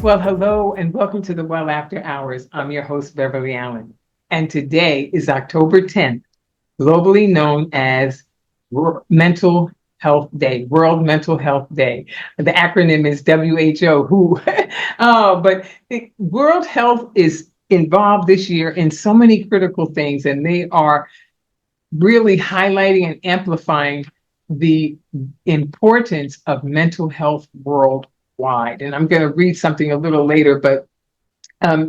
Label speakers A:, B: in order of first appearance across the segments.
A: Well, hello and welcome to the Well After Hours. I'm your host, Beverly Allen. And today is October 10th, globally known as Mental Health Day, World Mental Health Day. The acronym is WHO, who, but World Health is involved this year in so many critical things, and they are really highlighting and amplifying the importance of mental health worldwide. And I'm going to read something a little later, but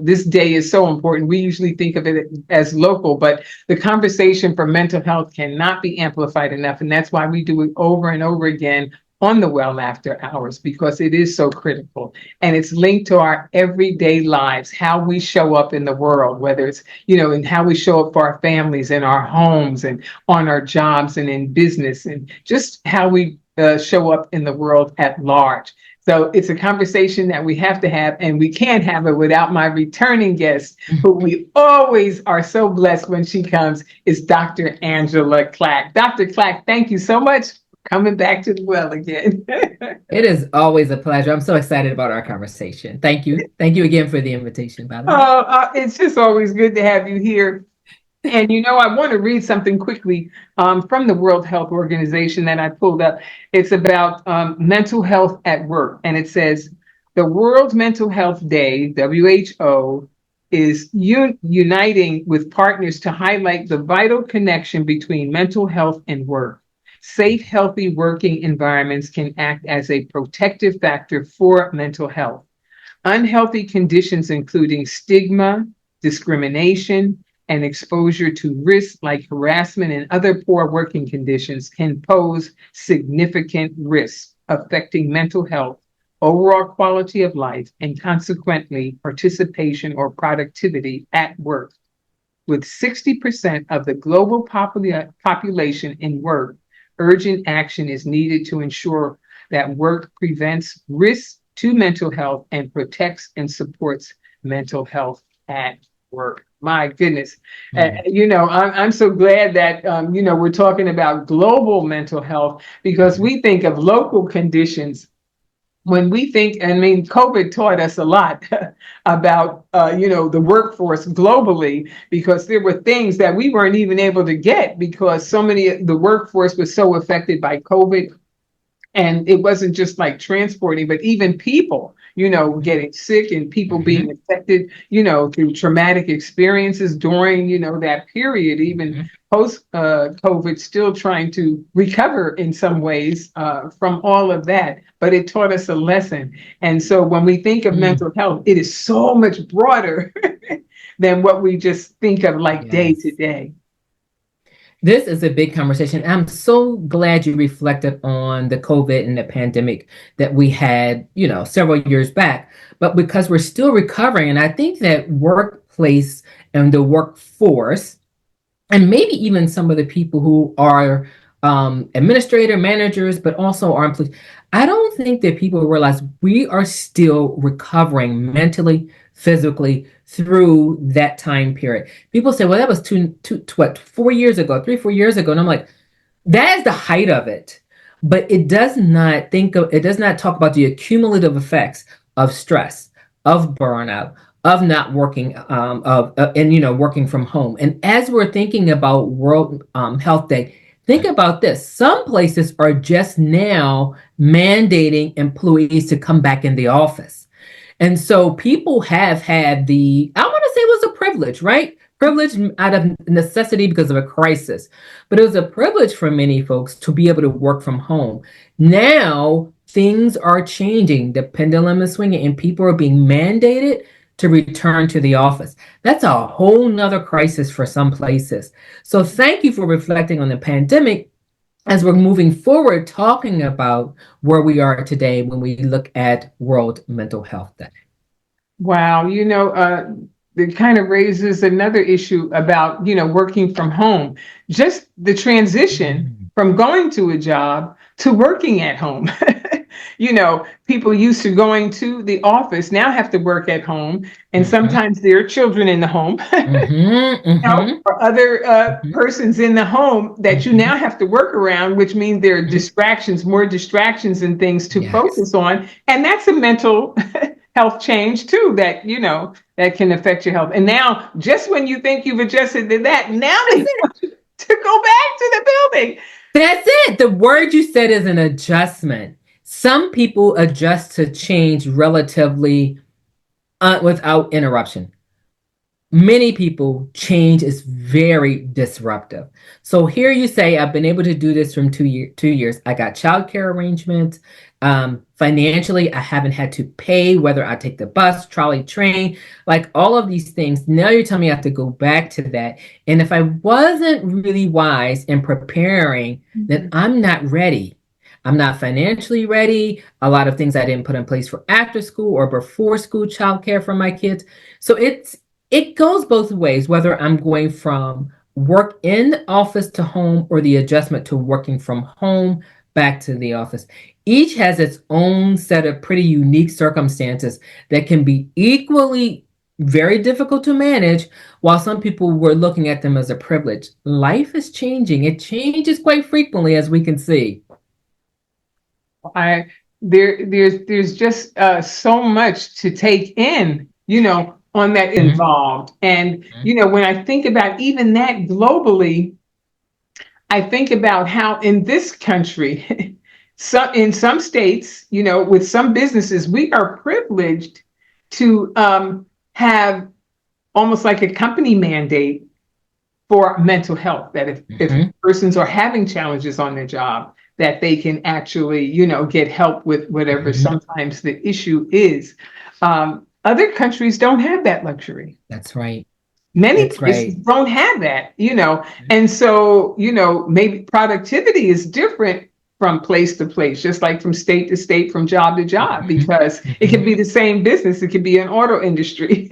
A: this day is so important. We usually think of it as local, but the conversation for mental health cannot be amplified enough. And that's why we do it over and over again on the Well After Hours, because it is so critical. And it's linked to our everyday lives, how we show up in the world, whether it's, and how we show up for our families and our homes and on our jobs and in business, and just how we show up in the world at large. So it's a conversation that we have to have, and we can't have it without my returning guest, who we always are so blessed when she comes, is Dr. Angela Clack. Dr. Clack, thank you so much for coming back to the well again.
B: It is always a pleasure. I'm so excited about our conversation. Thank you. Thank you again for the invitation, by the way.
A: It's just always good to have you here. And I want to read something quickly from the World Health Organization that I pulled up. It's about mental health at work. And it says, the World Mental Health Day, WHO, is uniting with partners to highlight the vital connection between mental health and work. Safe, healthy working environments can act as a protective factor for mental health. Unhealthy conditions, including stigma, discrimination, and exposure to risks like harassment and other poor working conditions, can pose significant risks affecting mental health, overall quality of life, and consequently participation or productivity at work. With 60% of the global population in work, urgent action is needed to ensure that work prevents risks to mental health and protects and supports mental health at work. My goodness.
B: Mm.
A: I'm so glad that, we're talking about global mental health, because we think of local conditions when we think, I mean, COVID taught us a lot about, the workforce globally, because there were things that we weren't even able to get because so many, the workforce was so affected by COVID. And it wasn't just like transporting, but even people, getting sick and people
B: Mhm.
A: being affected, through traumatic experiences during, that period, even
B: Mhm.
A: post COVID, still trying to recover in some ways from all of that. But it taught us a lesson. And so when we think of
B: Mm.
A: mental health, it is so much broader than what we just think of like day to
B: Yes.
A: day.
B: This is a big conversation. I'm so glad you reflected on the COVID and the pandemic that we had, several years back. But because we're still recovering, and I think that workplace and the workforce, and maybe even some of the people who are administrator managers, but also are employees, I don't think that people realize we are still recovering mentally, physically through that time period. People say, well, that was what, 4 years ago, 3, 4 years ago. And I'm like, that is the height of it. But it does not talk about the accumulative effects of stress, of burnout, of not working, and working from home. And as we're thinking about World Health Day, think about this. Some places are just now mandating employees to come back in the office. And so people have had I want to say it was a privilege, right? Privilege out of necessity because of a crisis. But it was a privilege for many folks to be able to work from home. Now things are changing. The pendulum is swinging and people are being mandated to return to the office. That's a whole nother crisis for some places. So thank you for reflecting on the pandemic as we're moving forward, talking about where we are today when we look at World Mental Health Day.
A: Wow, it kind of raises another issue about, working from home. Just the transition
B: Mm.
A: from going to a job to working at home. People used to going to the office now have to work at home, and
B: Mm-hmm.
A: sometimes there are children in the home,
B: Mm-hmm. Mm-hmm.
A: or other
B: Mm-hmm.
A: persons in the home that you
B: Mm-hmm.
A: now have to work around, which means there are
B: Mm-hmm.
A: distractions, more distractions and things to
B: Yes.
A: focus on. And that's a mental health change too that, that can affect your health. And now, just when you think you've adjusted to that, now they want you to go back to the building.
B: That's it. The word you said is an adjustment. Some people adjust to change relatively without interruption. Many people, change is very disruptive. So here you say, I've been able to do this from 2 years. I got childcare arrangements. Financially, I haven't had to pay whether I take the bus, trolley, train, like all of these things. Now you're telling me I have to go back to that. And if I wasn't really wise in preparing, then I'm not ready. I'm not financially ready. A lot of things I didn't put in place for after school or before school childcare for my kids. So it goes both ways, whether I'm going from work in the office to home or the adjustment to working from home back to the office. Each has its own set of pretty unique circumstances that can be equally very difficult to manage, while some people were looking at them as a privilege. Life is changing. It changes quite frequently, as we can see.
A: There's just so much to take in, on that involved. And, when I think about even that globally, I think about how in this country, in some states, with some businesses, we are privileged to have almost like a company mandate for mental health, that if persons are having challenges on their job, that they can actually, get help with whatever sometimes the issue is. Other countries don't have that luxury.
B: That's right.
A: Many places don't have that, and so, maybe productivity is different from place to place, just like from state to state, from job to job, because it can be the same business. It could be an auto industry.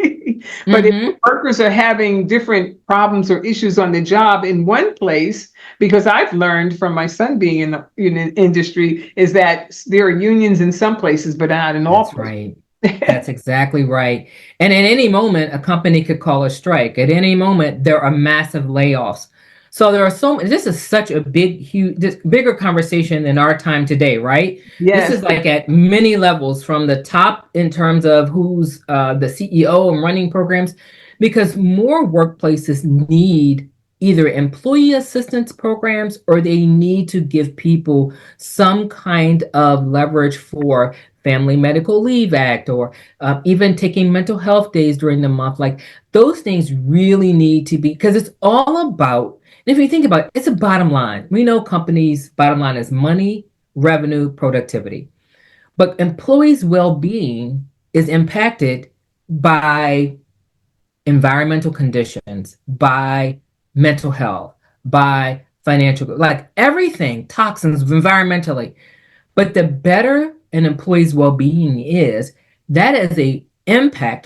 A: But if workers are having different problems or issues on the job in one place, because I've learned from my son being in the industry, is that there are unions in some places, but not in all places.
B: Right. That's exactly right. And at any moment, a company could call a strike. At any moment, there are massive layoffs. So there are this is such a bigger conversation in our time today, right?
A: Yes.
B: This is like at many levels, from the top in terms of who's the CEO and running programs, because more workplaces need either employee assistance programs, or they need to give people some kind of leverage for Family Medical Leave Act, or even taking mental health days during the month. Like, those things really need to be, because it's all about, and if you think about it, it's a bottom line. We know companies' bottom line is money, revenue, productivity. But employees' well-being is impacted by environmental conditions, by mental health, by financial, like everything, toxins environmentally. But the better an employee's well-being is, that is a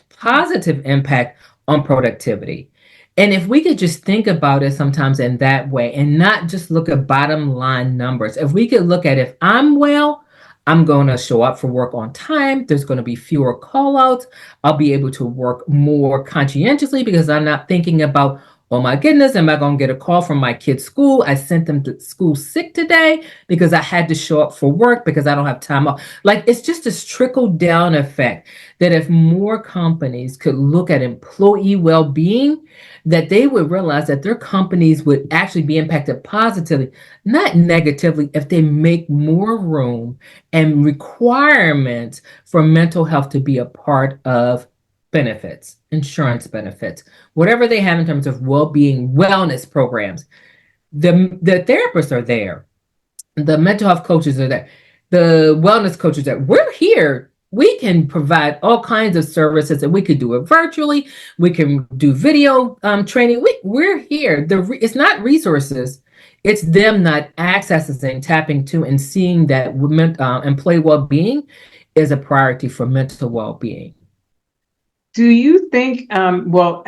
B: positive impact on productivity. And if we could just think about it sometimes in that way and not just look at bottom line numbers, if we could look at, if I'm well, I'm going to show up for work on time. There's going to be fewer call outs. I'll be able to work more conscientiously because I'm not thinking about, oh my goodness, am I going to get a call from my kid's school? I sent them to school sick today because I had to show up for work because I don't have time off. Like, it's just this trickle down effect that if more companies could look at employee well-being, that they would realize that their companies would actually be impacted positively, not negatively, if they make more room and requirements for mental health to be a part of benefits, insurance benefits, whatever they have in terms of well-being, wellness programs. The therapists are there. The mental health coaches are there. The wellness coaches are there. We're here. We can provide all kinds of services, and we could do it virtually. We can do video training. We're here. It's not resources. It's them not accessing, tapping to, and seeing that employee well-being is a priority for mental well-being.
A: Do you think, well,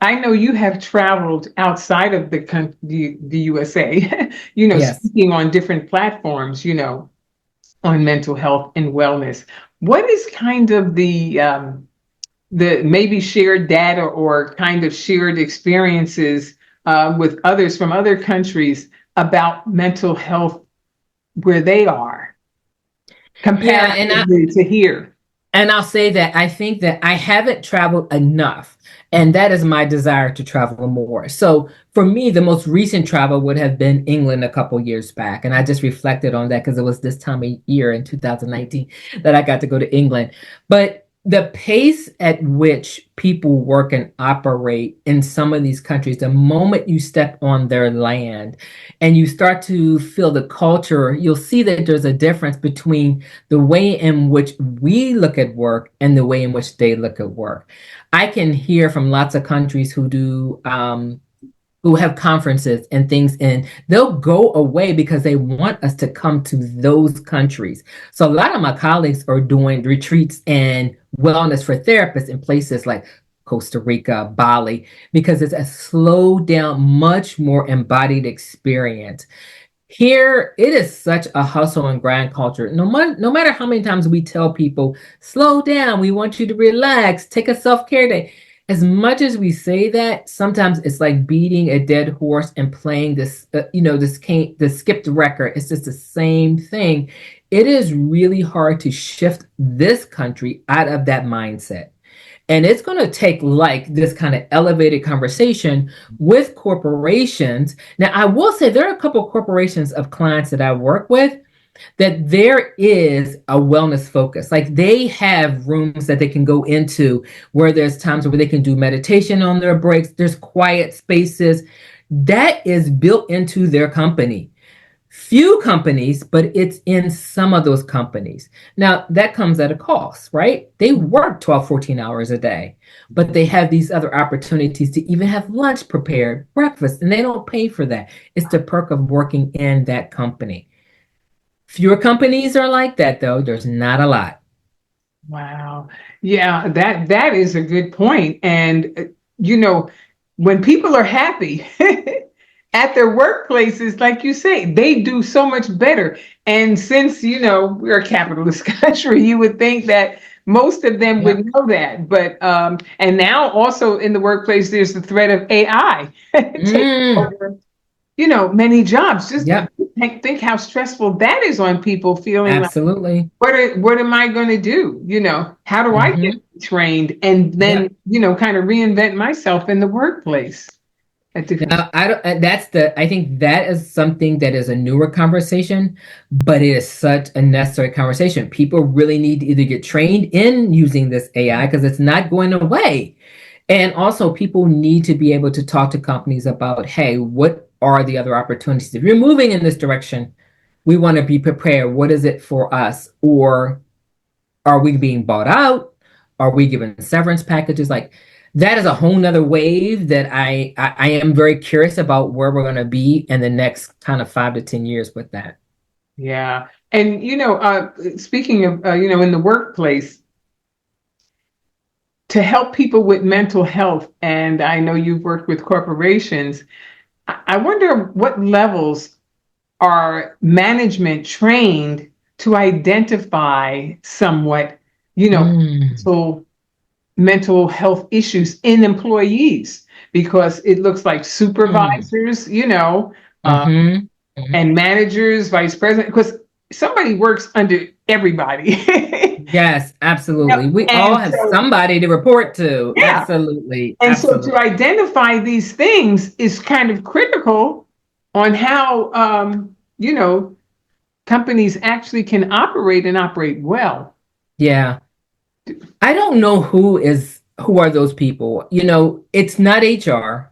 A: I know you have traveled outside of the USA,
B: Yes.
A: speaking on different platforms, on mental health and wellness. What is kind of the maybe shared data or kind of shared experiences with others from other countries about mental health where they are, comparatively to here?
B: And I'll say that I think that I haven't traveled enough. And that is my desire to travel more. So for me, the most recent travel would have been England a couple years back. And I just reflected on that because it was this time of year in 2019 that I got to go to England. But the pace at which people work and operate in some of these countries, the moment you step on their land and you start to feel the culture, you'll see that there's a difference between the way in which we look at work and the way in which they look at work. I can hear from lots of countries who have conferences and things, and they'll go away because they want us to come to those countries. So a lot of my colleagues are doing retreats and wellness for therapists in places like Costa Rica, Bali, because it's a slow down, much more embodied experience. Here, it is such a hustle and grind culture. No matter how many times we tell people, slow down, we want you to relax, take a self-care day. As much as we say that, sometimes it's like beating a dead horse and playing this skipped record. It's just the same thing. It is really hard to shift this country out of that mindset. And it's going to take like this kind of elevated conversation with corporations. Now, I will say there are a couple of corporations of clients that I work with that there is a wellness focus. Like they have rooms that they can go into where there's times where they can do meditation on their breaks. There's quiet spaces that is built into their company. Few companies, but it's in some of those companies. Now, that comes at a cost, right? They work 12, 14 hours a day, but they have these other opportunities to even have lunch prepared, breakfast, and they don't pay for that. It's the perk of working in that company. Fewer companies are like that, though. There's not a lot.
A: Wow. Yeah, that is a good point. And when people are happy at their workplaces, like you say, they do so much better. And since, we're a capitalist country, you would think that most of them
B: Yep.
A: would know that. But and now also in the workplace, there's the threat of AI taking
B: Mm,
A: over, many jobs. Just
B: yep,
A: think how stressful that is on people feeling like,
B: absolutely.
A: what am I going to do? How do I get
B: Hmm.
A: trained and then,
B: Yep.
A: kind of reinvent myself in the workplace at different.
B: Now, I don't. I think that is something that is a newer conversation, but it is such a necessary conversation. People really need to either get trained in using this AI because it's not going away. And also, people need to be able to talk to companies about, hey, what are the other opportunities? If you're moving in this direction, we want to be prepared. What is it for us? Or are we being bought out? Are we given severance packages? Like that is a whole nother wave that I am very curious about where we're going to be in the next kind of 5 to 10 years with that.
A: Yeah. And, speaking of, in the workplace, to help people with mental health, and I know you've worked with corporations, I wonder what levels are management trained to identify somewhat,
B: Mm,
A: mental mental health issues in employees, because it looks like
B: mm,
A: supervisors, uh,
B: mm-hmm, hmm.
A: and managers, vice president, because somebody works under everybody.
B: Yes, absolutely. We all
A: And
B: have
A: so,
B: somebody to report to.
A: yeah.
B: Absolutely,
A: And so to
B: absolutely.
A: identify these things is kind of critical on how, companies actually can operate and operate well.
B: Yeah. I don't know who are those people. It's not HR.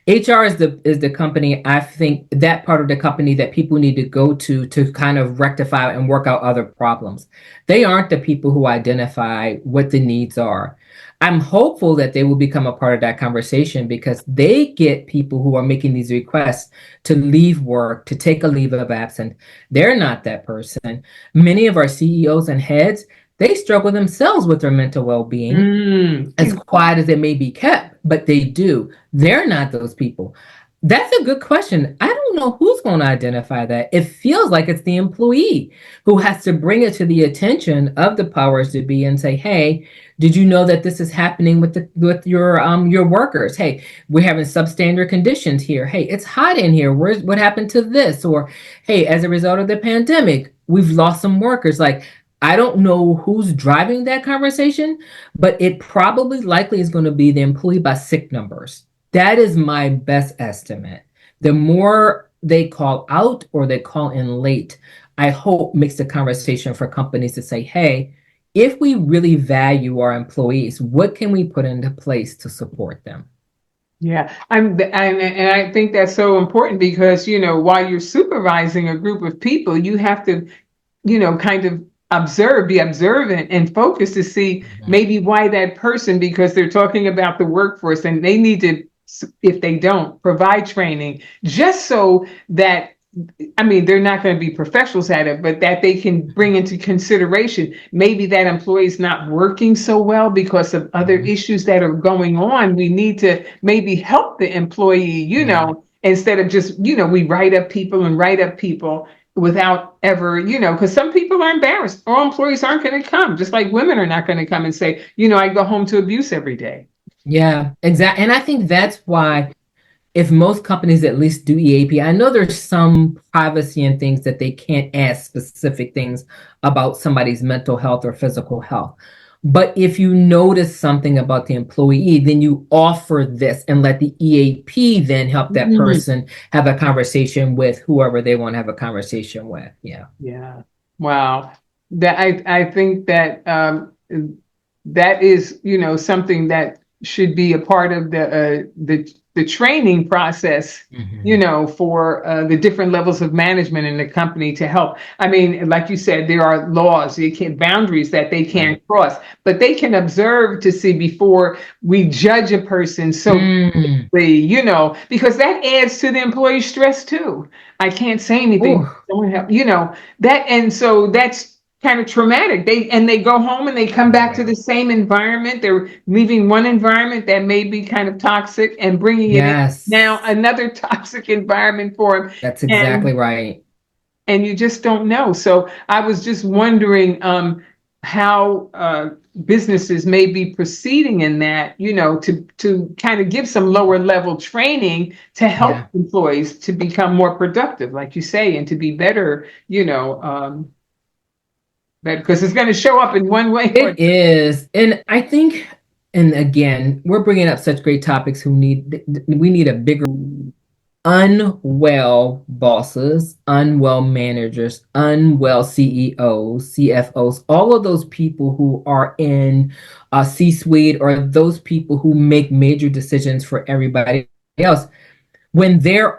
B: HR is the company. I think that part of the company that people need to go to kind of rectify and work out other problems. They aren't the people who identify what the needs are. I'm hopeful that they will become a part of that conversation because they get people who are making these requests to leave work, to take a leave of absence. They're not that person. Many of our CEOs and heads, they struggle themselves with their mental well-being
A: Mm.
B: as quiet as it may be kept, but they do. They're not those people. That's a good question. I don't know who's going to identify that. It feels like it's the employee who has to bring it to the attention of the powers to be and say, "Hey, did you know that this is happening with your workers? Hey, we're having substandard conditions here. Hey, it's hot in here. What happened to this? Or hey, as a result of the pandemic, we've lost some workers." Like I don't know who's driving that conversation, but it probably likely is going to be the employee by sick numbers. That is my best estimate. The more they call out or they call in late, I hope makes the conversation for companies to say, hey, if we really value our employees, what can we put into place to support them?
A: Yeah, and I think that's so important because, while you're supervising a group of people, you have to, kind of be observant and focus to see
B: Mhm.
A: maybe why that person, because they're talking about the workforce and they need to, if they don't, provide training just so that, I mean, they're not going to be professionals at it, but that they can bring into consideration maybe that employee's not working so well because of other
B: Mhm.
A: issues that are going on. We need to maybe help the employee,
B: Yeah.
A: instead of just, we write up people and write up people without ever, because some people are embarrassed. All employees aren't going to come, just like women are not going to come and say, I go home to abuse every day.
B: Yeah, exactly. And I think that's why if most companies at least do EAP, I know there's some privacy and things that they can't ask specific things about somebody's mental health or physical health. But if you notice something about the employee, then you offer this and let the EAP then help that
A: Mhm.
B: person have a conversation with whoever they want to have a conversation with. Yeah.
A: Yeah. Wow. That I think that that is, something that should be a part of the training process,
B: Mhm.
A: for the different levels of management in the company to help. I mean, like you said, there are laws, boundaries that they can't
B: Right.
A: cross, but they can observe to see before we judge a person so
B: Mm.
A: because that adds to the employee stress too. I can't say anything.
B: Ooh,
A: Someone help, that, and so that's kind of traumatic. They go home and they come back to
B: yeah.
A: the same environment. They're leaving one environment that may be kind of toxic and bringing it in now
B: Yes,
A: another toxic environment for them,
B: that's
A: and
B: exactly right.
A: you just don't know. So I was just wondering how businesses may be proceeding in that, to kind of give some lower level training to help
B: Yeah.
A: employees to become more productive, like you say, and to be better, better because it's going to show up in one way or
B: It is. And I think, and again, we're bringing up such great topics we need a bigger unwell bosses, unwell managers, unwell CEOs, CFOs, all of those people who are in a C-suite or those people who make major decisions for everybody else when they're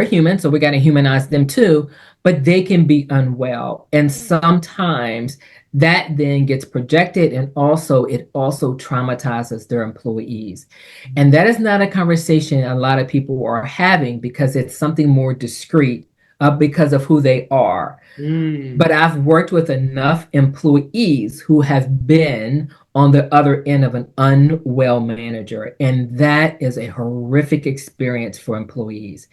B: human, so we got to humanize them too, but they can be unwell. And sometimes that then gets projected and also it also traumatizes their employees. And that is not a conversation a lot of people are having because it's something more discreet because of who they are.
A: Mm.
B: But I've worked with enough employees who have been on the other end of an unwell manager. And that is a horrific experience for employees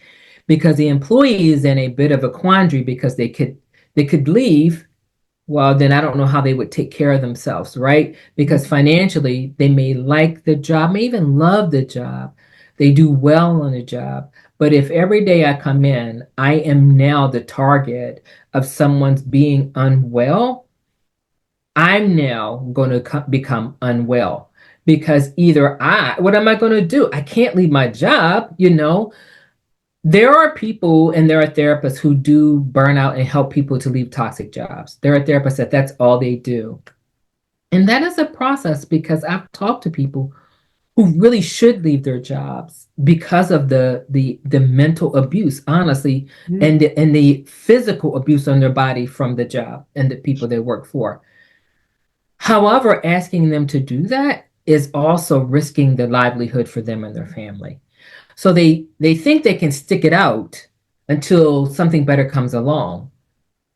B: because the employee is in a bit of a quandary because they could leave. Well, then I don't know how they would take care of themselves, right? Because financially, they may like the job, may even love the job. They do well on the job. But if every day I come in, I am now the target of someone's being unwell, I'm now going to become unwell because what am I going to do? I can't leave my job. There are people and there are therapists who do burnout and help people to leave toxic jobs. There are therapists that's all they do. And that is a process because I've talked to people who really should leave their jobs because of the mental abuse, honestly,
A: Mm.
B: and the physical abuse on their body from the job and the people they work for. However, asking them to do that is also risking the livelihood for them and their family. So they think they can stick it out until something better comes along.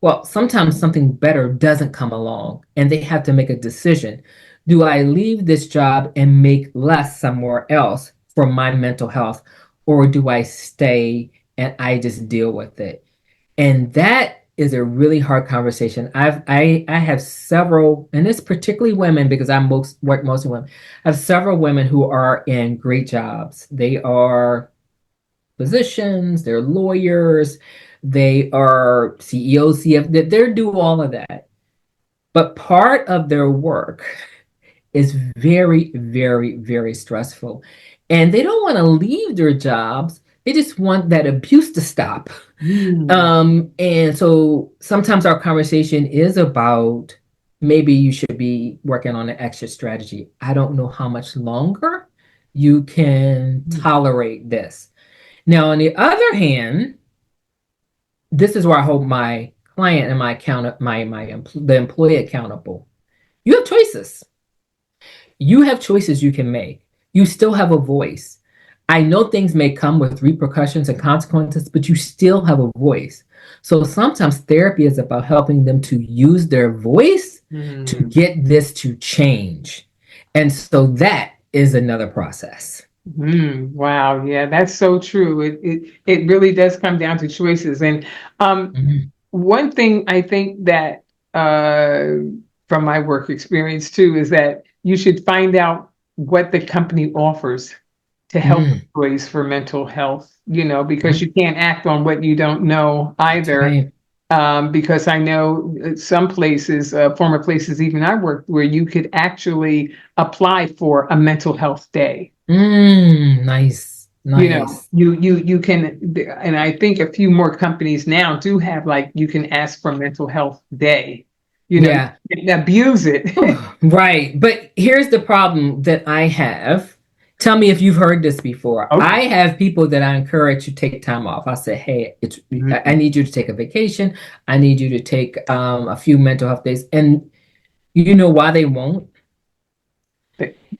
B: Well, sometimes something better doesn't come along and they have to make a decision. Do I leave this job and make less somewhere else for my mental health, or do I stay and I just deal with it? And that is a really hard conversation. I have several, and it's particularly women because I work mostly with women. I have several women who are in great jobs. They are physicians, they're lawyers, they are CEOs, CF, they do all of that. But part of their work is very, very, very stressful. And they don't want to leave their jobs. They just want that abuse to stop.
A: Mm.
B: And so sometimes our conversation is about maybe you should be working on an exit strategy. I don't know how much longer you can tolerate this. Now, on the other hand, this is where I hold my client and the employee accountable. You have choices. You have choices you can make. You still have a voice. I know things may come with repercussions and consequences, but you still have a voice. So sometimes therapy is about helping them to use their voice to
A: Mm.
B: get this to change. And so that is another process.
A: Wow. Yeah, that's so true. It really does come down to choices. And
B: Mhm.
A: one thing I think that from my work experience too is that you should find out what the company offers to help
B: Mm.
A: employees for mental health, because
B: Mm.
A: you can't act on what you don't know
B: That's
A: either.
B: right.
A: Because I know some places, former places, even I worked, where you could actually apply for a mental health day.
B: Nice.
A: You know,
B: Nice.
A: you can, and I think a few more companies now do have, like, you can ask for mental health day. You
B: Yeah.
A: can abuse it.
B: Right. But here's the problem that I have. Tell me if you've heard this before.
A: Okay.
B: I have people that I encourage to take time off. I say, hey, I
A: Mhm.
B: need you to take a vacation. I need you to take a few mental health days. And you know why they won't?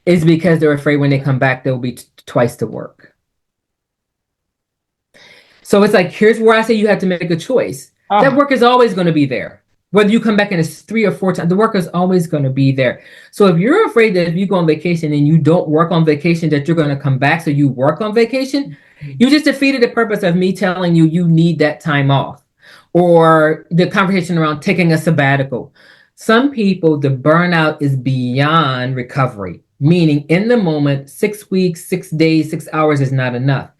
B: It's because they're afraid when they come back, they'll be twice the work. So it's like, here's where I say you have to make a choice. That
A: Oh,
B: work is always going to be there. Whether you come back and it's 3 or 4 times, the work is always going to be there. So if you're afraid that if you go on vacation and you don't work on vacation, that you're going to come back, so you work on vacation, you just defeated the purpose of me telling you you need that time off. Or the conversation around taking a sabbatical. Some people, the burnout is beyond recovery, meaning in the moment, 6 weeks, 6 days, 6 hours is not enough.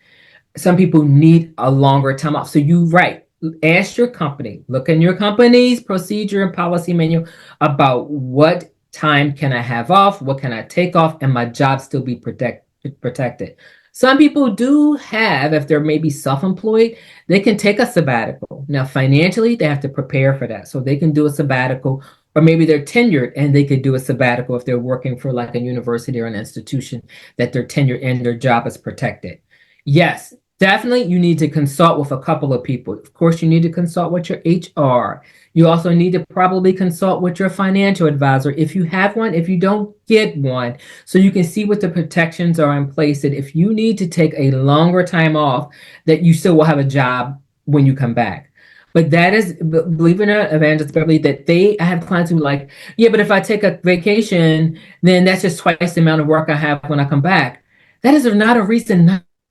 B: Some people need a longer time off. So you right. Ask your company, look in your company's procedure and policy manual about what time can I have off, what can I take off, and my job still be protected. Some people do have, if they're maybe self-employed, they can take a sabbatical. Now, financially, they have to prepare for that. So they can do a sabbatical, or maybe they're tenured and they could do a sabbatical if they're working for like a university or an institution that they're tenured and their job is protected. Yes, definitely, you need to consult with a couple of people. Of course, you need to consult with your HR. You also need to probably consult with your financial advisor if you have one, if you don't get one, so you can see what the protections are in place. That if you need to take a longer time off, that you still will have a job when you come back. But that is, believe it or not, Evangelist Beverly, that I have clients who are like, yeah, but if I take a vacation, then that's just twice the amount of work I have when I come back. That is not a reason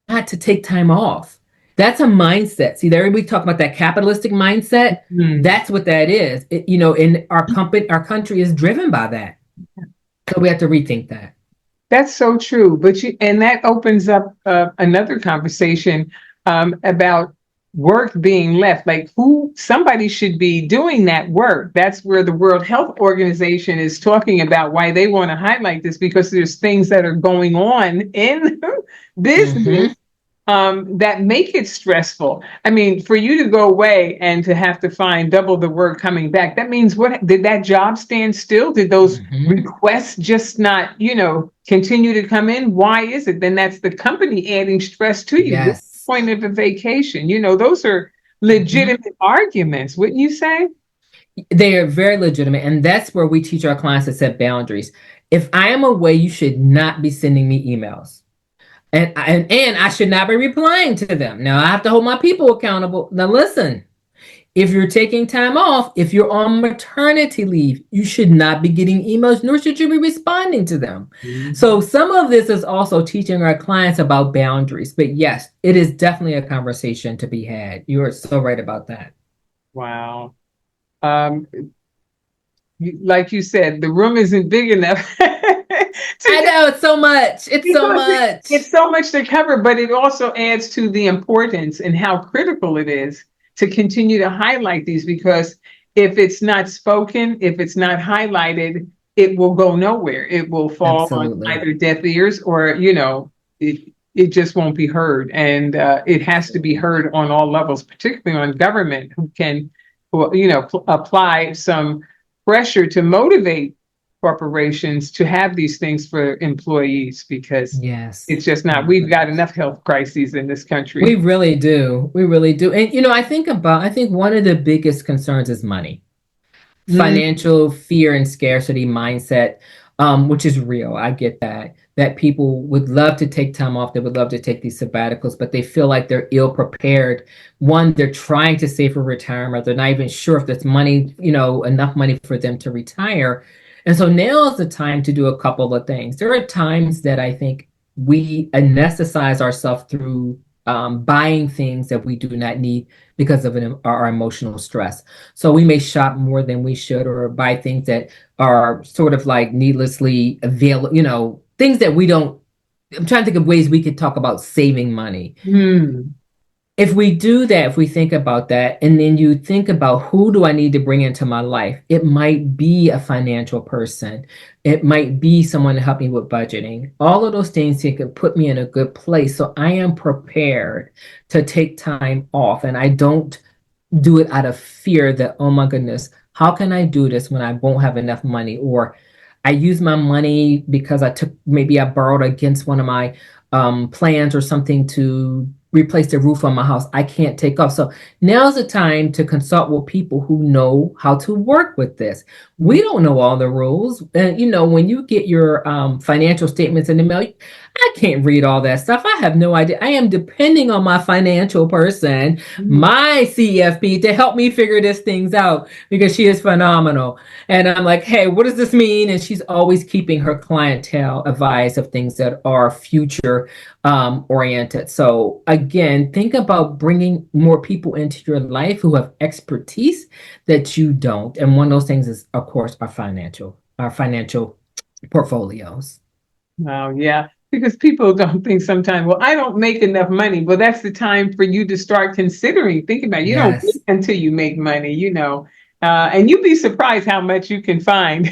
B: not to take time off. That's a mindset. See, there we talk about that capitalistic mindset.
A: mm.
B: That's what that is. In our country is driven by that. So we have to rethink that.
A: That's so true. And that opens up another conversation about work being left. Like, somebody should be doing that work. That's where the World Health Organization is talking about why they want to highlight this, because there's things that are going on in business
B: Mm-hmm.
A: that make it stressful. I mean, for you to go away and to have to find double the work coming back, that means, what did that job stand still? Did those
B: Mm-hmm.
A: requests just not, continue to come in? Why is it? Then that's the company adding stress to you. What's the
B: Yes.
A: point of a vacation? Those are
B: Mm-hmm.
A: legitimate arguments, wouldn't you say?
B: They are very legitimate. And that's where we teach our clients to set boundaries. If I am away, you should not be sending me emails. And I should not be replying to them. Now I have to hold my people accountable. Now listen, if you're taking time off, if you're on maternity leave, you should not be getting emails, nor should you be responding to them.
A: Mhm.
B: So some of this is also teaching our clients about boundaries. But yes, it is definitely a conversation to be had. You are so right about that.
A: Wow. Um, like you said, the room isn't big enough
B: I
A: to,
B: know it's so much. It's so
A: because it's
B: much.
A: so much to cover, but it also adds to the importance and how critical it is to continue to highlight these, because if it's not spoken, if it's not highlighted, it will go nowhere. It will fall on
B: Absolutely.
A: either deaf ears or, it just won't be heard. And it has to be heard on all levels, particularly on government, who can, well, apply some pressure to motivate corporations to have these things for employees, because
B: Yes.
A: it's just not, we've got enough health crises in this
B: We
A: country.
B: really do. We really do. And I think one of the biggest concerns is money.
A: Mm,
B: Financial fear and scarcity mindset, which is real. I get that. That people would love to take time off, they would love to take these sabbaticals, but they feel like they're ill prepared. One, they're trying to save for retirement. They're not even sure if there's money, enough money for them to retire. And so now is the time to do a couple of things. There are times that I think we anesthetize ourselves through buying things that we do not need because of our emotional stress. So we may shop more than we should or buy things that are sort of like needlessly available, things that we don't. I'm trying to think of ways we could talk about saving money.
A: mm,
B: If we do that, if we think about that, and then you think about who do I need to bring into my life, it might be a financial person. It might be someone to help me with budgeting. All of those things can put me in a good place. So I am prepared to take time off. And I don't do it out of fear that, oh my goodness, how can I do this when I won't have enough money? Or I use my money because maybe I borrowed against one of my plans or something to replace the roof on my house. I can't take off. So now's the time to consult with people who know how to work with this. We don't know all the rules. And, when you get your financial statements in the mail, I can't read all that stuff. I have no idea. I am depending on my financial person,
A: mm.
B: my CFP, to help me figure these things out because she is phenomenal. And I'm like, hey, what does this mean? And she's always keeping her clientele advised of things that are future oriented. So again, think about bringing more people into your life who have expertise that you don't. And one of those things is, of course, our financial portfolios.
A: Wow, yeah. Because people don't think sometimes, well, I don't make enough money. Well, that's the time for you to start considering, thinking about it. You don't wait
B: Yes,
A: until you make money. And you'd be surprised how much you can find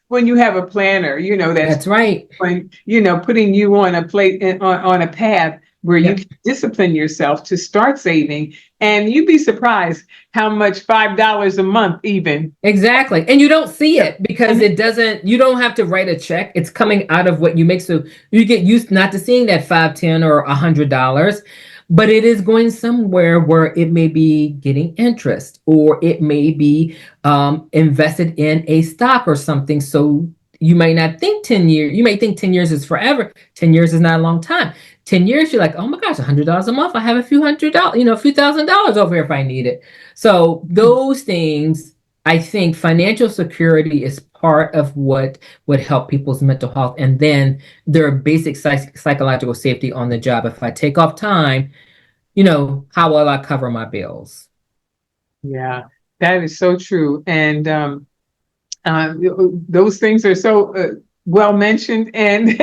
A: when you have a planner, that's
B: that's right.
A: putting you on a plate on a path where you
B: Yep.
A: can discipline yourself to start saving. And you'd be surprised how much $5 a month even.
B: Exactly. And you don't see
A: Yeah.
B: it because
A: And
B: you don't have to write a check. It's coming out of what you make. So you get used not to seeing that 5, 10, or $100, but it is going somewhere where it may be getting interest or it may be invested in a stock or something. So you might not think 10 years, you may think 10 years is forever. 10 years is not a long time. 10 years, you're like, oh my gosh, $100 a month. I have a few $100, a few $1,000s over here if I need it. So those things, I think financial security is part of what would help people's mental health. And then there are basic psychological safety on the job. If I take off time, how will I cover my bills?
A: yeah, that is so true. And uh, those things are so well mentioned and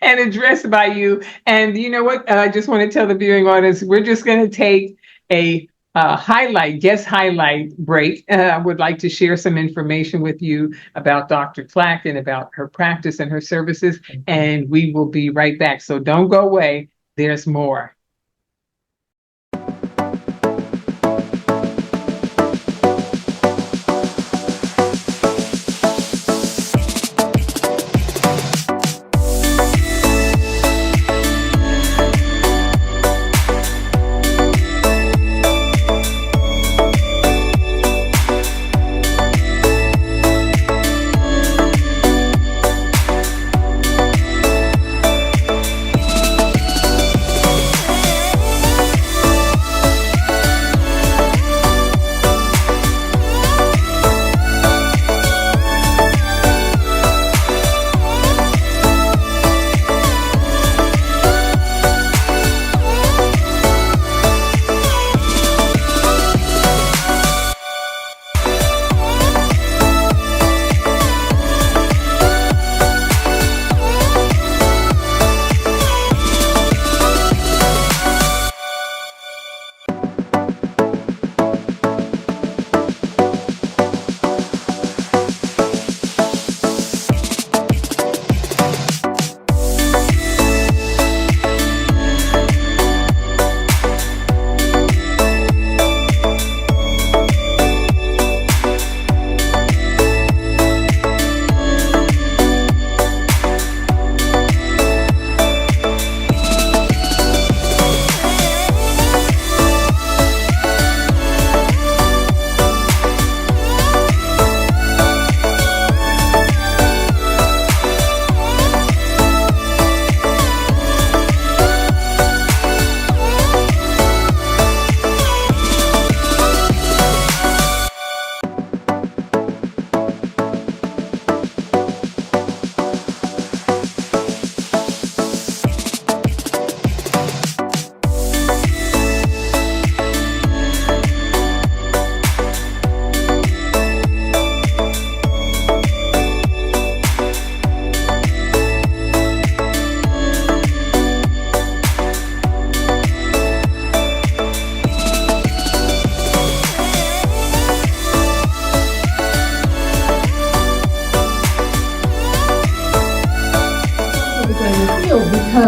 A: and addressed by you. And you know what? I just want to tell the viewing audience, we're just going to take a guest highlight break. I would like to share some information with you about Dr. Clack and about her practice and her services, and we will be right back. So don't go away. There's more.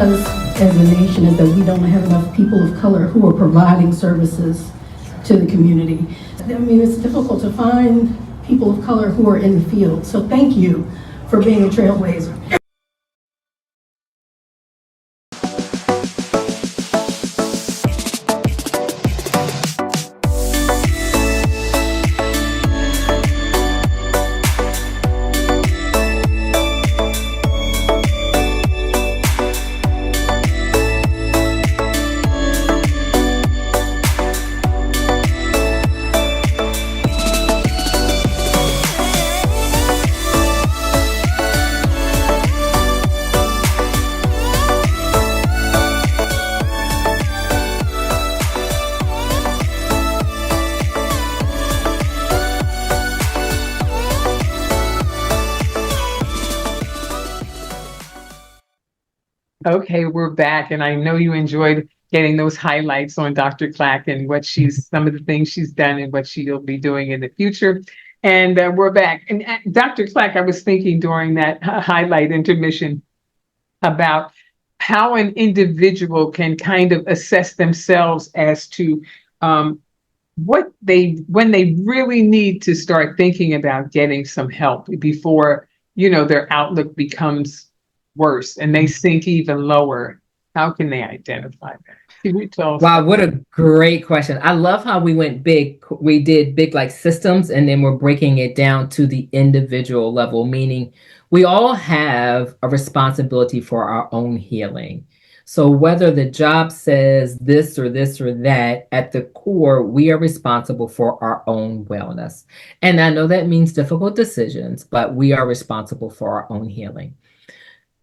C: because as a nation is that we don't have enough people of color who are providing services to the community. I mean, it's difficult to find people of color who are in the field. So thank you for being a trailblazer.
A: Okay, we're back, and I know you enjoyed getting those highlights on Dr. Clack and some of the things she's done and what she'll be doing in the future. And we're back. And Dr. Clack, I was thinking during that highlight intermission about how an individual can kind of assess themselves as to when they really need to start thinking about getting some help before, their outlook becomes worse and they sink even lower. How can they identify that? Can you tell us?
B: Wow, what a great question. I love how we went big. We did big like systems, and then we're breaking it down to the individual level, meaning we all have a responsibility for our own healing. So whether the job says this or this or that, at the core, we are responsible for our own wellness. And I know that means difficult decisions, but we are responsible for our own healing.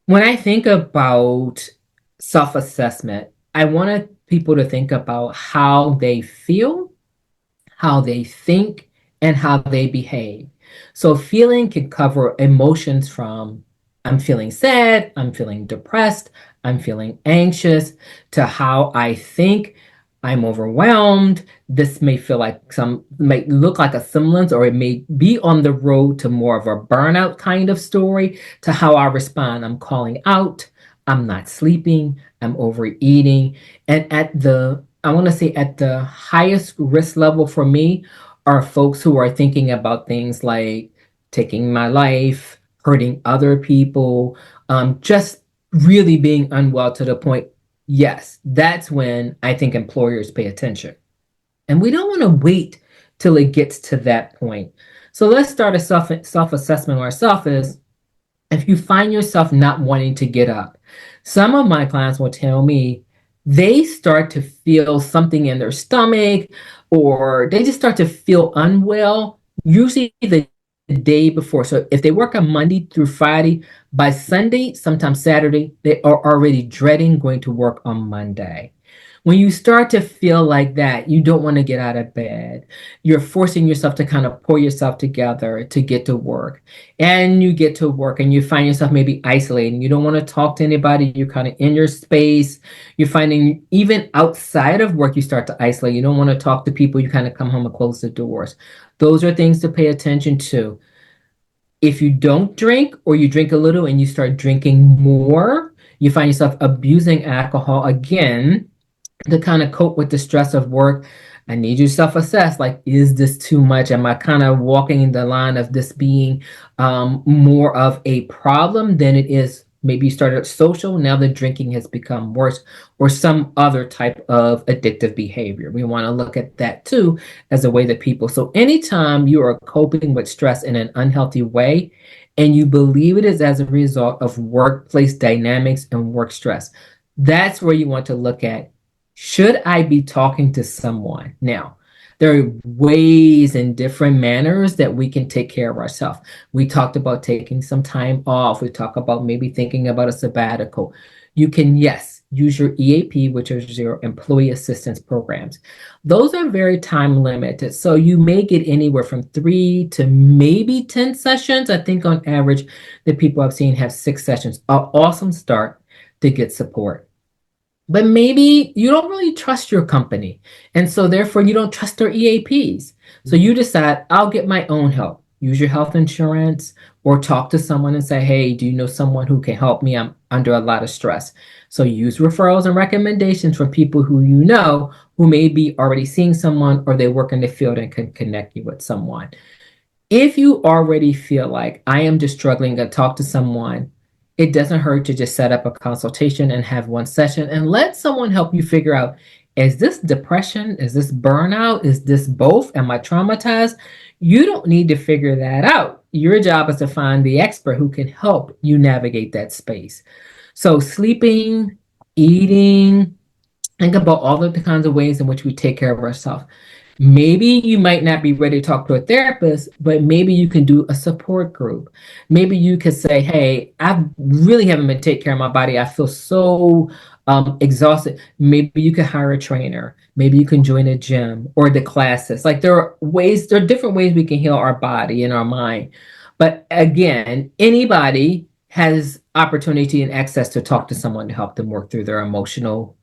B: When I think about self-assessment, I want people to think about how they feel, how they think, and how they behave. So feeling can cover emotions from I'm feeling sad, I'm feeling depressed, I'm feeling anxious, to how I think I'm overwhelmed. This may look like a semblance, or it may be on the road to more of a burnout kind of story, to how I respond. I'm calling out, I'm not sleeping, I'm overeating. And I want to say at the highest risk level for me are folks who are thinking about things like taking my life, hurting other people, just really being unwell to the point. Yes, that's when I think employers pay attention. And we don't want to wait till it gets to that point. So let's start a self-assessment ourselves is if you find yourself not wanting to get up. Some of my clients will tell me they start to feel something in their stomach, or they just start to feel unwell, usually the day before. So if they work on Monday through Friday, by Sunday, sometimes Saturday, they are already dreading going to work on Monday. When you start to feel like that, you don't want to get out of bed. You're forcing yourself to kind of pull yourself together to get to work. And you get to work and you find yourself maybe isolating. You don't want to talk to anybody. You're kind of in your space. You're finding even outside of work, you start to isolate. You don't want to talk to people. You kind of come home and close the doors. Those are things to pay attention to. If you don't drink, or you drink a little and you start drinking more, you find yourself abusing alcohol again, to kind of cope with the stress of work. I need you to self-assess, like, is this too much? Am I kind of walking in the line of this being more of a problem than it is? Maybe you started social, now the drinking has become worse, or some other type of addictive behavior. We want to look at that too as a way that people, so anytime you are coping with stress in an unhealthy way, and you believe it is as a result of workplace dynamics and work stress, that's where you want to look at, should I be talking to someone? Now, there are ways and different manners that we can take care of ourselves. We talked about taking some time off. We talked about maybe thinking about a sabbatical. You can, yes, use your EAP, which is your employee assistance programs. Those are very time limited. So you may get anywhere from 3 to maybe 10 sessions. I think on average, the people I've seen have 6 sessions. An awesome start to get support. But maybe you don't really trust your company. And so therefore you don't trust their EAPs. So you decide, I'll get my own help. Use your health insurance, or talk to someone and say, hey, do you know someone who can help me? I'm under a lot of stress. So use referrals and recommendations from people who you know who may be already seeing someone or they work in the field and can connect you with someone. If you already feel like I am just struggling to talk to someone, it doesn't hurt to just set up a consultation and have one session and let someone help you figure out, is this depression? Is this burnout? Is this both? Am I traumatized? You don't need to figure that out. Your job is to find the expert who can help you navigate that space. So sleeping, eating, think about all of the kinds of ways in which we take care of ourselves. Maybe you might not be ready to talk to a therapist, but maybe you can do a support group. Maybe you could say, hey, I really haven't been taking care of my body. I feel so exhausted. Maybe you could hire a trainer. Maybe you can join a gym or the classes. Like there are different ways we can heal our body and our mind. But again, anybody has opportunity and access to talk to someone to help them work through their emotional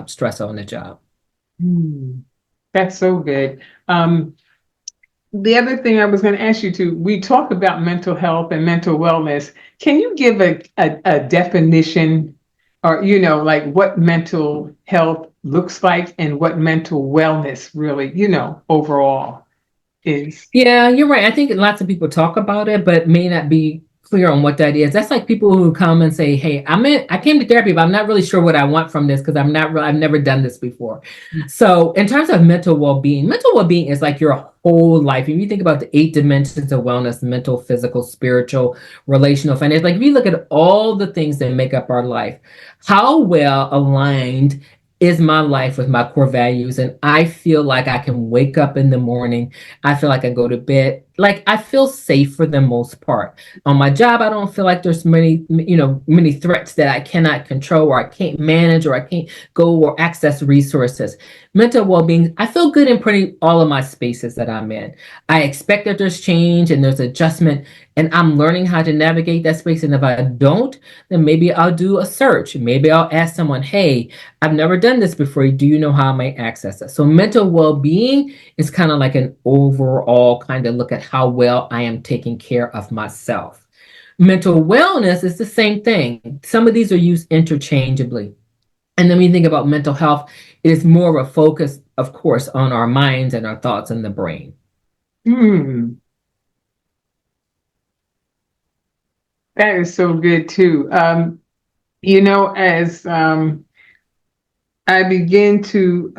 B: stress on the job.
A: That's so good. The other thing I was going to ask you to, we talk about mental health and mental wellness. Can you give a definition or, like what mental health looks like and what mental wellness really, overall is?
B: Yeah, you're right. I think lots of people talk about it, but may not be clear on what that is. That's like people who come and say, "Hey, I came to therapy, but I'm not really sure what I want from this because I've never done this before." So, in terms of mental well-being is like your whole life. If you think about the 8 dimensions of wellness: mental, physical, spiritual, relational, financial. Like if you look at all the things that make up our life, how well aligned is my life with my core values? And I feel like I can wake up in the morning. I feel like I go to bed. Like I feel safe for the most part. On my job, I don't feel like there's many threats that I cannot control or I can't manage or I can't go or access resources. Mental well-being, I feel good in pretty all of my spaces that I'm in. I expect that there's change and there's adjustment and I'm learning how to navigate that space. And if I don't, then maybe I'll do a search. Maybe I'll ask someone, hey, I've never done this before. Do you know how I might access it? So mental well-being is kind of like an overall kind of look at how well I am taking care of myself. Mental wellness is the same thing. Some of these are used interchangeably. And then when you think about mental health, it is more of a focus, of course, on our minds and our thoughts and the brain.
A: That is so good too. As I begin to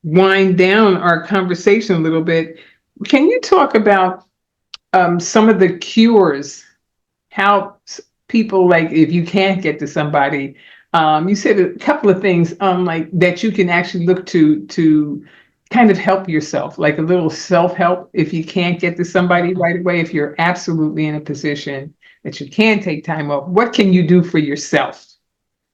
A: wind down our conversation a little bit, can you talk about some of the cures, how people, like if you can't get to somebody, you said a couple of things like that you can actually look to kind of help yourself, like a little self-help if you can't get to somebody right away, if you're absolutely in a position that you can take time off. What can you do for yourself?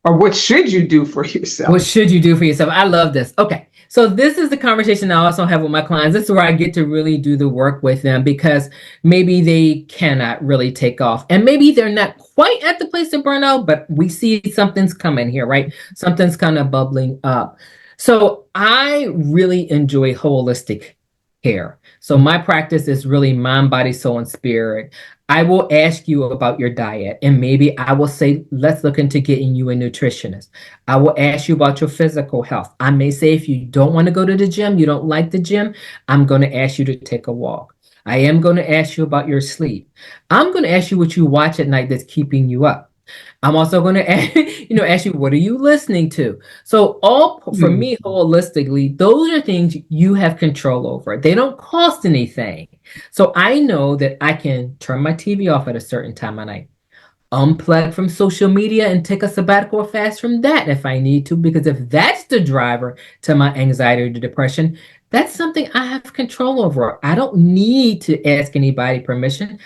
A: Or what should you do for yourself?
B: What should you do for yourself? I love this. Okay. So this is the conversation I also have with my clients. This is where I get to really do the work with them because maybe they cannot really take off. And maybe they're not quite at the place of burnout, but we see something's coming here, right? Something's kind of bubbling up. So I really enjoy holistic care. So my practice is really mind, body, soul, and spirit. I will ask you about your diet and maybe I will say, let's look into getting you a nutritionist. I will ask you about your physical health. I may say, if you don't want to go to the gym, you don't like the gym, I'm going to ask you to take a walk. I am going to ask you about your sleep. I'm going to ask you what you watch at night that's keeping you up. I'm also going to ask you, what are you listening to? So for me, holistically, those are things you have control over. They don't cost anything. So I know that I can turn my TV off at a certain time of night, unplug from social media and take a sabbatical or fast from that if I need to, because if that's the driver to my anxiety or depression, that's something I have control over. I don't need to ask anybody permission.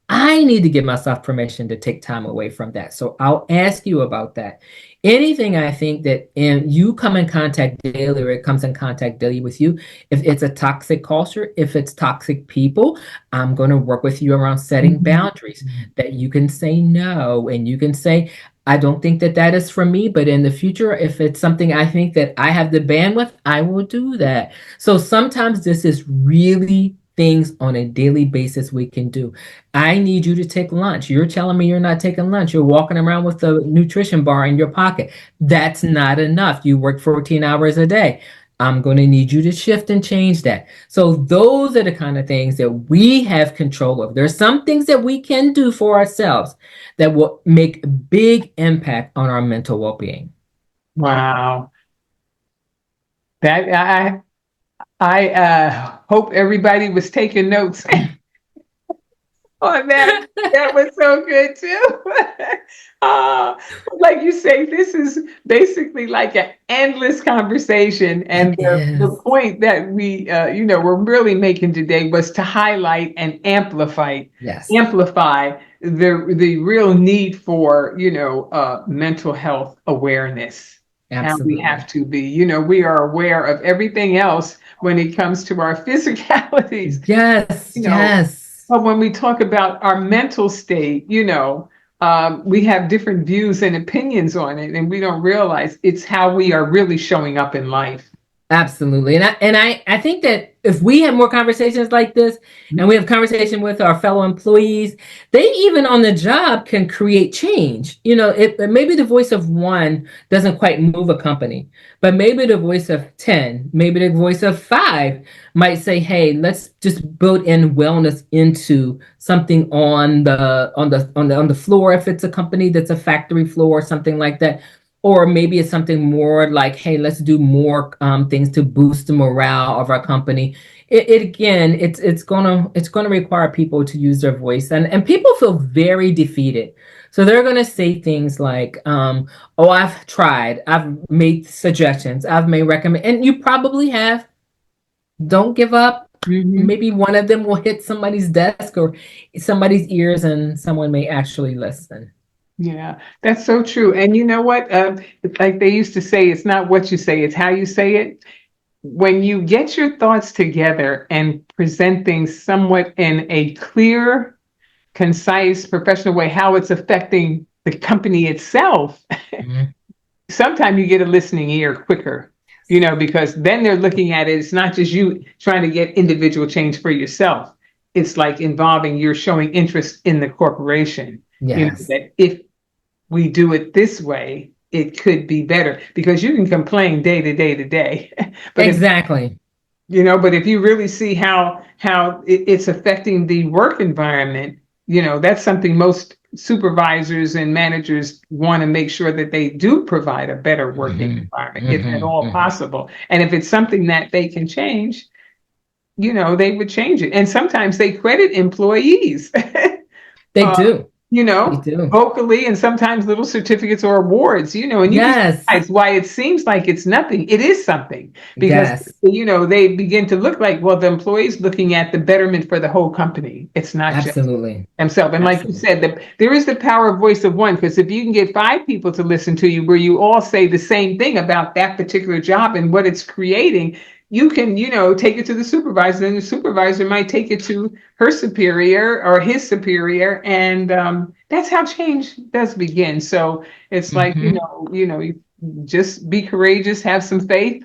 B: I need to give myself permission to take time away from that. So I'll ask you about that. Anything I think that you come in contact daily or it comes in contact daily with you, if it's a toxic culture, if it's toxic people, I'm going to work with you around setting boundaries that you can say no and you can say, I don't think that is for me, but in the future, if it's something I think that I have the bandwidth, I will do that. So sometimes this is really things on a daily basis we can do. I need you to take lunch. You're telling me you're not taking lunch. You're walking around with a nutrition bar in your pocket. That's not enough. You work 14 hours a day. I'm going to need you to shift and change that. So those are the kind of things that we have control of. There's some things that we can do for ourselves that will make a big impact on our mental well-being.
A: Wow. That I hope everybody was taking notes on that. That was so good too. uh, like you say, this is basically like an endless conversation, and the
B: Yes.
A: point that we we're really making today was to highlight and
B: Yes.
A: amplify the real need for mental health awareness. How we
B: Absolutely.
A: have to be, we are aware of everything else when it comes to our physicalities,
B: Yes.
A: you know,
B: Yes.
A: but when we talk about our mental state, we have different views and opinions on it, and we don't realize it's how we are really showing up in life.
B: Absolutely. And I think that if we have more conversations like this and we have conversation with our fellow employees, they even on the job can create change. Maybe the voice of one doesn't quite move a company, but maybe the voice of 10, maybe the voice of 5 might say, hey, let's just build in wellness into something on the floor if it's a company that's a factory floor or something like that. Or maybe it's something more like, hey, let's do more things to boost the morale of our company. It's gonna require people to use their voice, and people feel very defeated. So they're gonna say things like, "Oh, I've tried, I've made suggestions, I've made recommend," and you probably have. Don't give up.
A: Mhm.
B: Maybe one of them will hit somebody's desk or somebody's ears, and someone may actually listen.
A: Yeah, that's so true. And you know what? It's like they used to say, it's not what you say, it's how you say it. When you get your thoughts together and present things somewhat in a clear, concise, professional way, how it's affecting the company itself,
B: Mhm.
A: sometimes you get a listening ear quicker, because then they're looking at it. It's not just you trying to get individual change for yourself. It's like involving you're showing interest in the corporation,
B: Yes,
A: that if we do it this way, it could be better because you can complain day to day to day. But if
B: exactly.
A: but if you really see how it's affecting the work environment, that's something most supervisors and managers want to make sure that they do provide a better working
B: Hmm.
A: environment, if at
B: Hmm.
A: all
B: Hmm.
A: possible. And if it's something that they can change, they would change it. And sometimes they credit employees.
B: They
A: uh,
B: do.
A: you
B: They
A: know,
B: do.
A: vocally, and sometimes little certificates or awards, and you'd be
B: Yes.
A: surprised why it seems like it's nothing. It is something because,
B: Yes.
A: they begin to look like, well, the employee's looking at the betterment for the whole company. It's not just
B: Absolutely.
A: themselves. And like you
B: Absolutely.
A: said, there is the power of voice of one, because if you can get 5 people to listen to you where you all say the same thing about that particular job and what it's creating, you can, take it to the supervisor, and the supervisor might take it to her superior or his superior, and that's how change does begin. So it's like,
B: Hmm.
A: you just be courageous, have some faith,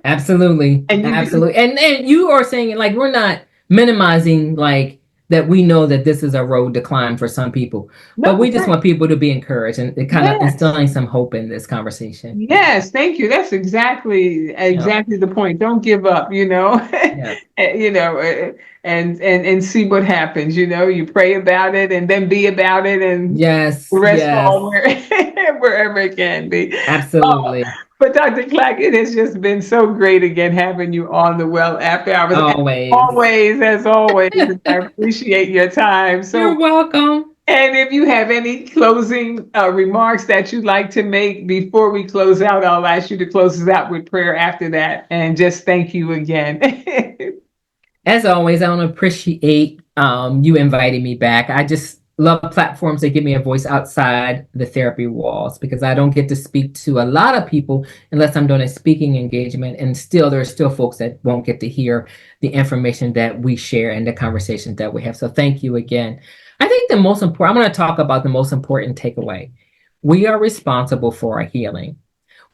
B: Absolutely.
A: and you do.
B: Absolutely. And you are saying it like we're not minimizing like that we know that this is a road to climb for some people, but
A: No,
B: we just
A: right.
B: want people to be encouraged and kind of
A: Yes.
B: instilling some hope in this conversation.
A: Yes, thank you. That's exactly
B: Yeah.
A: exactly the point. Don't give up,
B: Yes.
A: and see what happens. You pray about it and then be about it, and the
B: Yes.
A: rest
B: Yes.
A: fall wherever it can be. Oh,
B: Absolutely.
A: but Dr. Clack, it has just been so great again having you on the Well After Hours. As
B: Always.
A: always, as always, I appreciate your time.
B: You're
A: So,
B: welcome.
A: and if you have any closing remarks that you'd like to make before we close out, I'll ask you to close us out with prayer after that. And just thank you again.
B: As always, I want to appreciate you inviting me back. I just love platforms that give me a voice outside the therapy walls because I don't get to speak to a lot of people unless I'm doing a speaking engagement. And still, there are still folks that won't get to hear the information that we share and the conversations that we have. So thank you again. I think the most important, I'm going to talk about the most important takeaway. We are responsible for our healing.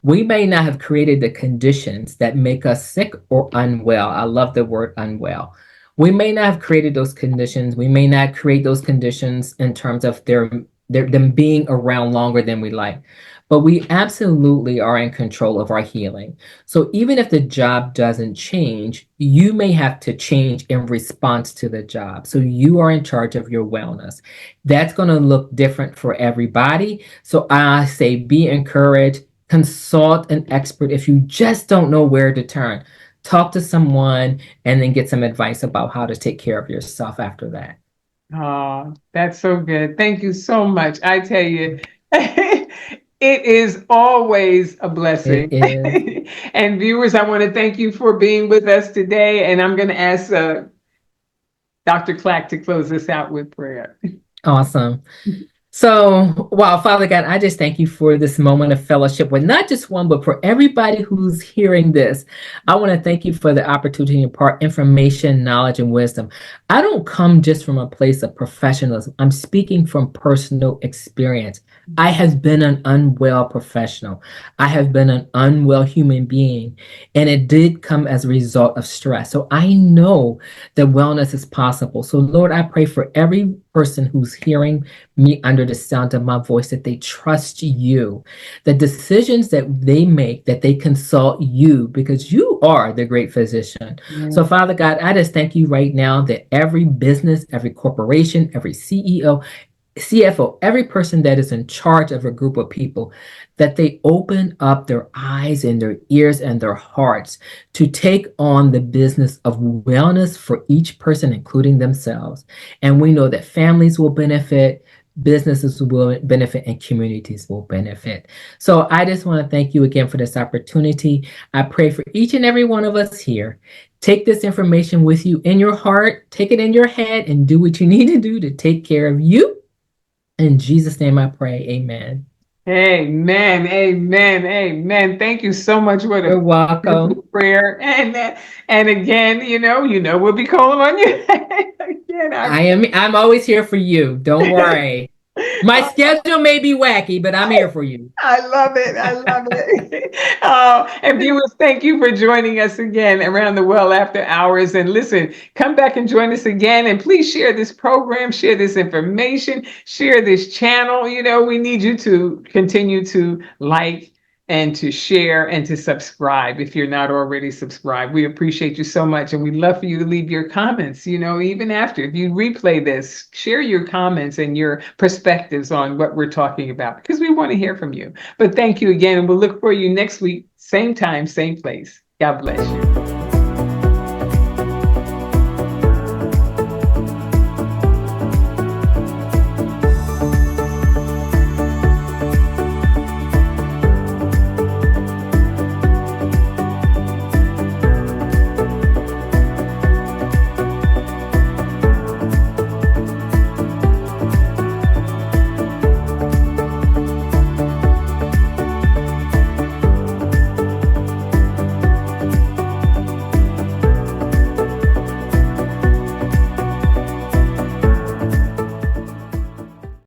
B: We may not have created the conditions that make us sick or unwell. I love the word unwell. We may not have created those conditions. We may not create those conditions in terms of them being around longer than we like. But we absolutely are in control of our healing. So even if the job doesn't change, you may have to change in response to the job. So you are in charge of your wellness. That's going to look different for everybody. So I say be encouraged, consult an expert if you just don't know where to turn. Talk to someone and then get some advice about how to take care of yourself after that.
A: Oh, that's so good. Thank you so much. I tell you, it is always a
B: It
A: blessing.
B: is
A: And viewers, I want to thank you for being with us today. And I'm going to ask Dr. Clack to close us out with prayer.
B: awesome. So, wow, Father God, I just thank you for this moment of fellowship with not just one, but for everybody who's hearing this. I want to thank you for the opportunity to impart information, knowledge, and wisdom. I don't come just from a place of professionalism. I'm speaking from personal experience. I have been an unwell professional. I have been an unwell human being, and it did come as a result of stress. So I know that wellness is possible. So, Lord, I pray for every person who's hearing me under the sound of my voice, that they trust you, the decisions that they make, that they consult you, because you are the great physician. So, Father God, I just thank you right now that every business, every corporation, every CEO, CFO, every person that is in charge of a group of people, that they open up their eyes and their ears and their hearts to take on the business of wellness for each person, including themselves. And we know that families will benefit, businesses will benefit, and communities will benefit. So I just want to thank you again for this opportunity. I pray for each and every one of us here. Take this information with you in your heart, take it in your head, and do what you need to do to take care of you. In Jesus' name I pray, amen.
A: Amen, amen, amen. Thank you so much for
B: You're
A: the
B: welcome.
A: prayer. And again, we'll be calling on you again.
B: I'm always here for you. Don't worry. My schedule may be wacky, but I'm here for you.
A: I love it. I love it. And viewers, thank you for joining us again around the Well After Hours. And listen, come back and join us again. And please share this program, share this information, share this channel. We need you to continue to like and to share and to subscribe if you're not already subscribed. We appreciate you so much. And we'd love for you to leave your comments, even after. If you replay this, share your comments and your perspectives on what we're talking about, because we want to hear from you. But thank you again. And we'll look for you next week, same time, same place. God bless you.